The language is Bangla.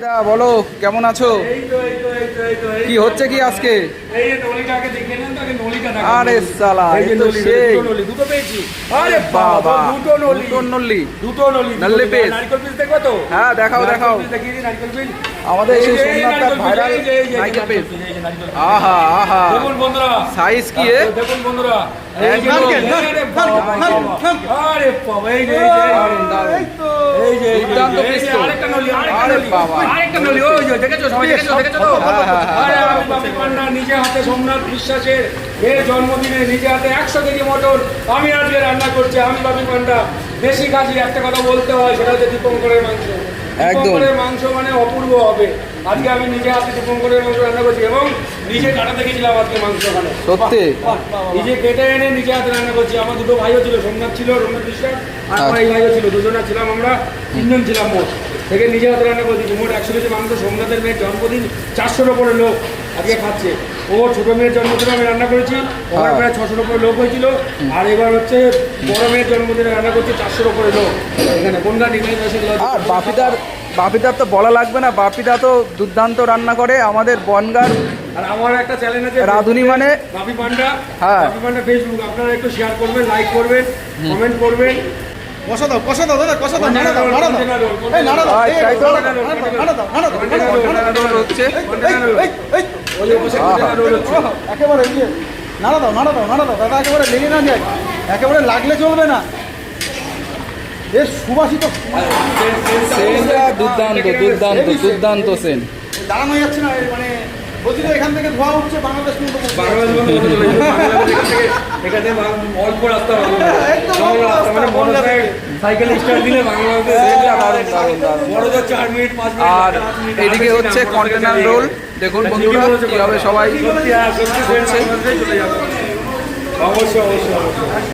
বলো কেমন আছো? কি হচ্ছে কি আজকে? আরে সালা সেই দুটো পেয়েছি। আরে বাবা দুটো নল্লি পেজ। হ্যাঁ দেখাও দেখাও আমাদের সেই সোমনাথ ভাইরাল নাইকেল পেজ। আহা আহা দেখুন বন্ধুরা, সাইজ কি দেখুন বন্ধুরা, একদম আরে বাবা এই যে দুর্দান্ত পিস তো। আরেকটা নলি, আরে বাবা আরেকটা নলি, ওই যে দেখেছো সবাই, দেখেছো তো? আরে আমি বাপি পান্ডা নিজে হাতে সোমনাথ বিশ্বাসের এর জন্মদিনে নিজে হাতে 100 কেজি মটন আমি আজকে রান্না করছি। আমি বাপি পান্ডা দেশি কাজী একটা কথা বলতে হয়, সেটা হচ্ছে দীপঙ্করের মাংস। দীপঙ্করের মাংস মানে অপূর্ব হবে। আজকে আমি নিজে হাতে দীপঙ্করের মাংস রান্না করছি এবং নিজে কাটাতে গেছিলাম আজকে মাংস ওখানে। সত্যি নিজে কেটে এনে নিজে হাতে রান্না করছি। আমার দুটো ভাইও ছিল, সোমনাথ ছিল, সোমনাথ বিশ্বাস, আর আমার এই ভাইও ছিল, দুজনা ছিলাম, আমরা 3 জন ছিলাম মোট। থেকে নিজে হাতে রান্না করছি মোট 100 কেজি মাংস। সোমনাথের মেয়ের জন্মদিন, 400-র উপরে লোক আজকে খাচ্ছে। ওর ছোটো মেয়ের জন্মদিনে আমি রান্না করেছি, ওখানে প্রায় 600-র উপরে লোক হয়েছিল। আর এবার হচ্ছে বড় মেয়ের জন্মদিনে রান্না করছি 400-র উপরে লোক এখানে কোনখানে। আর বাপিদার তো বলা লাগবে না, বাপিদা তো দুর্দান্ত রান্না করে আমাদের বনগার। আর আমার একটা চ্যানেল আছে রাঁধুনি মানে বাপি পান্ডা। হ্যাঁ বাপি পান্ডা ফেসবুক, আপনারা একটু শেয়ার করবেন, লাইক করবেন, কমেন্ট করবেন। কষা দাও দাদা, কষা দাও, নাড়া দাও, নাড়া দাও, এই নাড়া দাও, এই নাড়া দাও, নাড়া দাও, নাড়া দাও, হচ্ছে একেবারে ইয়ে নাড়া দাও, নাড়া দাও, নাড়া দাও দাদা, একেবারে লেগে না যায়, একেবারে লাগলে চলবে না। এর সুবাসিত সেনটা দুর্দান্ত দুর্দান্ত দুর্দান্ত সেন। দাঁড়ানো যাচ্ছে না, মানে বলছি যে এখান থেকে ধোয়া উঠছে বাংলাদেশ পর্যন্ত। এখানে অল্প রাস্তা, সাইকেল স্টার্ট দিলে বড়দের 4 মিনিট 5 মিনিট। আর এদিকে হচ্ছে কন্টেনার রোল, দেখুন বন্ধুরা কিভাবে সবাই অবশ্যই অবশ্যই।